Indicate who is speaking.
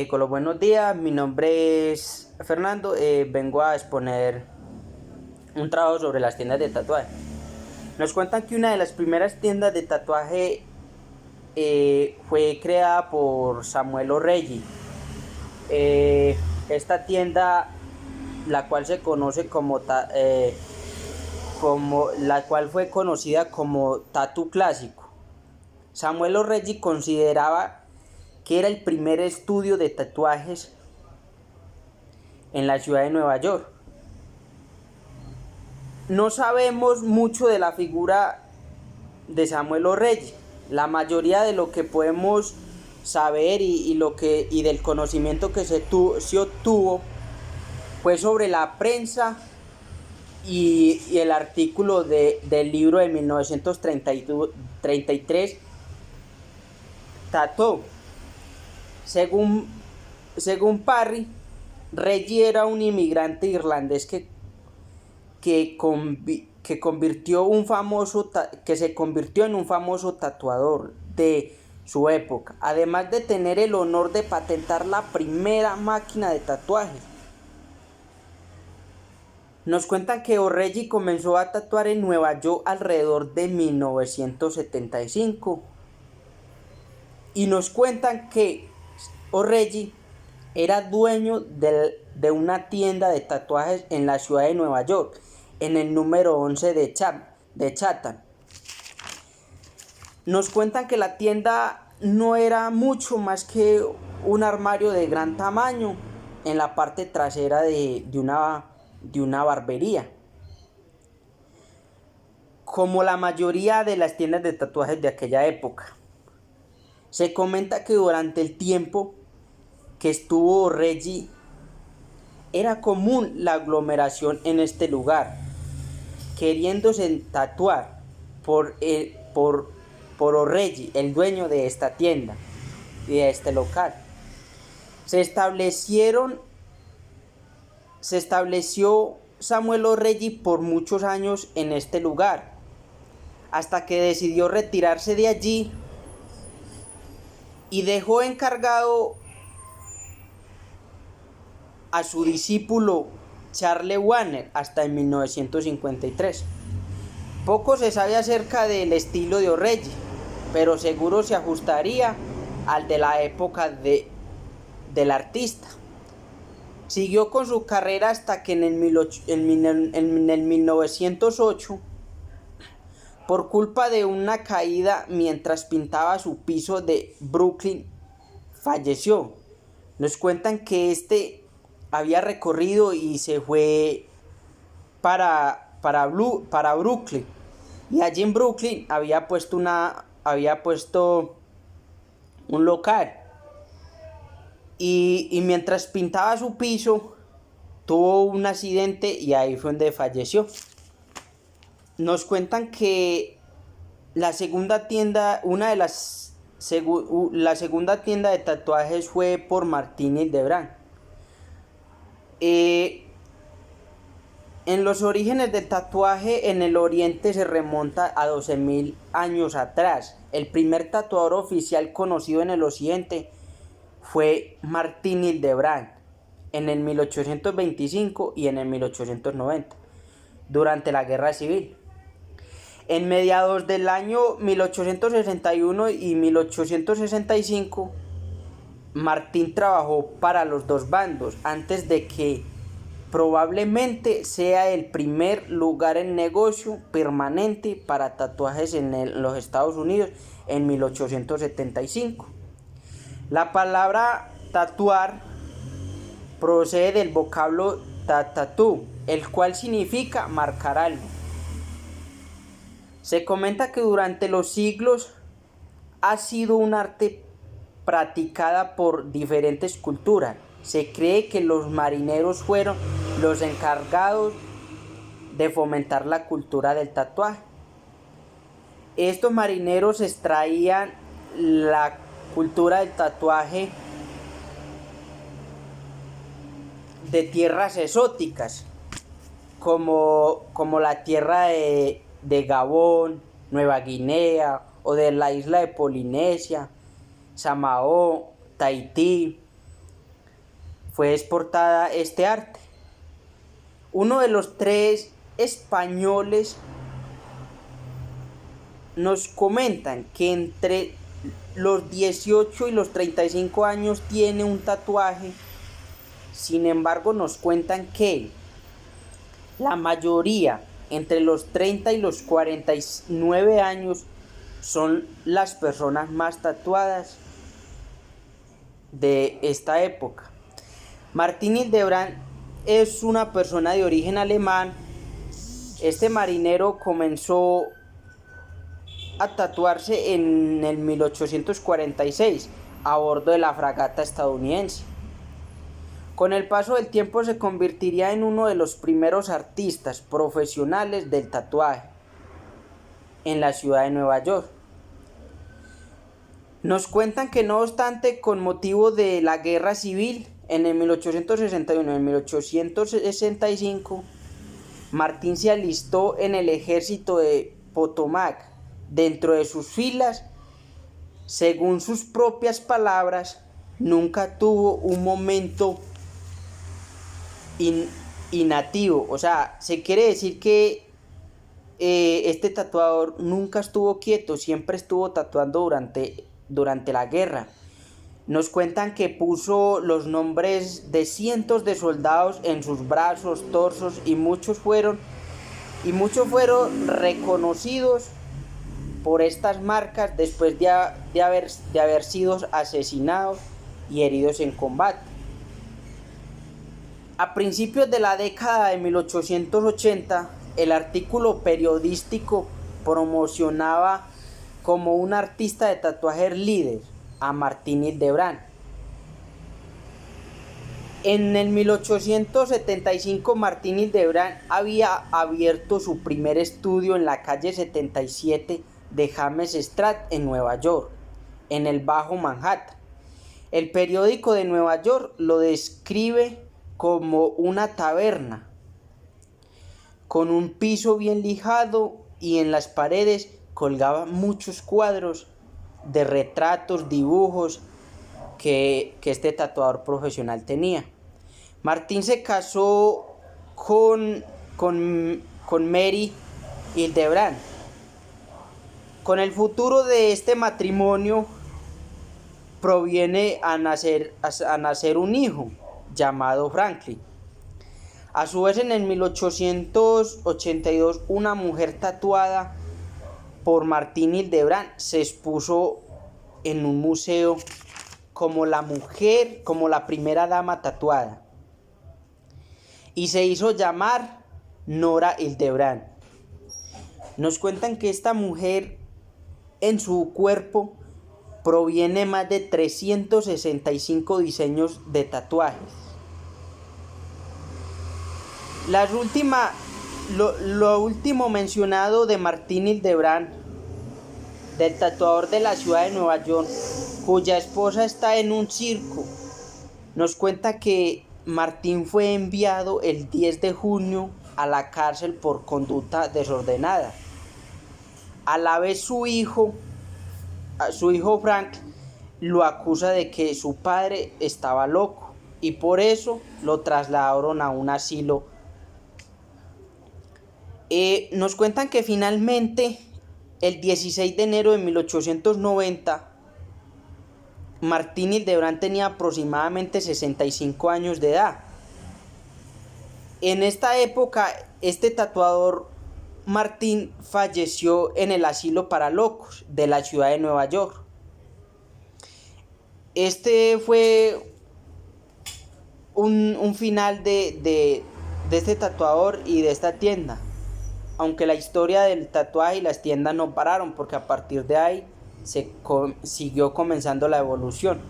Speaker 1: Con los buenos días, mi nombre es Fernando, vengo a exponer un trabajo sobre las tiendas de tatuaje. Nos cuentan que una de las primeras tiendas de tatuaje fue creada por Samuel O'Reggi. Esta tienda, la cual se conoce la cual fue conocida como Tatu Clásico. Samuel O'Reggi consideraba que era el primer estudio de tatuajes en la ciudad de Nueva York. No sabemos mucho de la figura de Samuel O'Reggi. La mayoría de lo que podemos saber y del conocimiento que se obtuvo fue sobre la prensa y el artículo del libro de 1933, Tattoo. Según Parry, Reggie era un inmigrante irlandés que se convirtió en un famoso tatuador de su época, además de tener el honor de patentar la primera máquina de tatuaje. Nos cuentan que O'Reggi comenzó a tatuar en Nueva York alrededor de 1975 y nos cuentan que O'Reggi era dueño de una tienda de tatuajes en la ciudad de Nueva York, en el número 11 de Chatham. Nos cuentan que la tienda no era mucho más que un armario de gran tamaño en la parte trasera de una barbería. Como la mayoría de las tiendas de tatuajes de aquella época. Se comenta que durante el tiempo que estuvo O'Reggi era común la aglomeración en este lugar, queriéndose tatuar por O'Reggi, el dueño de esta tienda y de este local. Se estableció Samuel O'Reggi por muchos años en este lugar, hasta que decidió retirarse de allí y dejó encargado a su discípulo Charles Warner hasta en 1953. Poco se sabe acerca del estilo de O'Reggi, pero seguro se ajustaría al de la época del artista. Siguió con su carrera hasta que en el 1908, por culpa de una caída mientras pintaba su piso de Brooklyn, falleció. Nos cuentan que había recorrido y se fue para Brooklyn, y allí en Brooklyn había puesto un local y mientras pintaba su piso tuvo un accidente y ahí fue donde falleció. Nos cuentan que la segunda tienda de tatuajes fue por Martin Hildebrand. En los orígenes del tatuaje en el oriente se remonta a 12.000 años atrás. El primer tatuador oficial conocido en el occidente fue Martin Hildebrand en el 1825 y en el 1890, durante la Guerra Civil. En mediados del año 1861 y 1865, Martín trabajó para los dos bandos antes de que probablemente sea el primer lugar en negocio permanente para tatuajes en los Estados Unidos en 1875. La palabra tatuar procede del vocablo tattoo, el cual significa marcar algo. Se comenta que durante los siglos ha sido un arte practicada por diferentes culturas. Se cree que los marineros fueron los encargados de fomentar la cultura del tatuaje. Estos marineros extraían la cultura del tatuaje de tierras exóticas, como la tierra de Gabón, Nueva Guinea, o de la isla de Polinesia, Samoa, Tahití, fue exportada este arte. Uno de los 3 españoles nos comentan que entre los 18 y los 35 años tiene un tatuaje. Sin embargo, nos cuentan que la mayoría entre los 30 y los 49 años son las personas más tatuadas de esta época. Martín Hildebrand es una persona de origen alemán. Este marinero comenzó a tatuarse en el 1846 a bordo de la fragata estadounidense. Con el paso del tiempo se convertiría en uno de los primeros artistas profesionales del tatuaje en la ciudad de Nueva York. Nos cuentan que no obstante, con motivo de la guerra civil en el 1861 y en 1865, Martín se alistó en el ejército de Potomac. Dentro de sus filas, según sus propias palabras, nunca tuvo un momento inactivo. O sea, se quiere decir que este tatuador nunca estuvo quieto, siempre estuvo tatuando durante la guerra. Nos cuentan que puso los nombres de cientos de soldados en sus brazos, torsos, y muchos fueron reconocidos por estas marcas después de haber sido asesinados y heridos en combate. A principios de la década de 1880, el artículo periodístico promocionaba como un artista de tatuajes líder a Martín Hildebrand. En el 1875, Martín Hildebrand había abierto su primer estudio en la calle 77 de James Street en Nueva York, en el Bajo Manhattan. El periódico de Nueva York lo describe como una taberna con un piso bien lijado, y en las paredes colgaban muchos cuadros de retratos, dibujos que este tatuador profesional tenía. Martín se casó con Mary Hildebrand. Con el futuro de este matrimonio proviene a nacer un hijo llamado Franklin. A su vez, en el 1882, una mujer tatuada por Martín Hildebrand se expuso en un museo como la primera dama tatuada, y se hizo llamar Nora Hildebrand. Nos cuentan que esta mujer, en su cuerpo proviene más de 365 diseños de tatuajes. Lo último mencionado de Martín Hildebrand, del tatuador de la ciudad de Nueva York, cuya esposa está en un circo, nos cuenta que Martín fue enviado el 10 de junio a la cárcel por conducta desordenada. A la vez su hijo Frank lo acusa de que su padre estaba loco, y por eso lo trasladaron a un asilo. Nos cuentan que finalmente, el 16 de enero de 1890, Martín Hildebrand tenía aproximadamente 65 años de edad. En esta época, este tatuador Martín falleció en el asilo para locos de la ciudad de Nueva York. Este fue un final de este tatuador y de esta tienda. Aunque la historia del tatuaje y las tiendas no pararon, porque a partir de ahí siguió comenzando la evolución.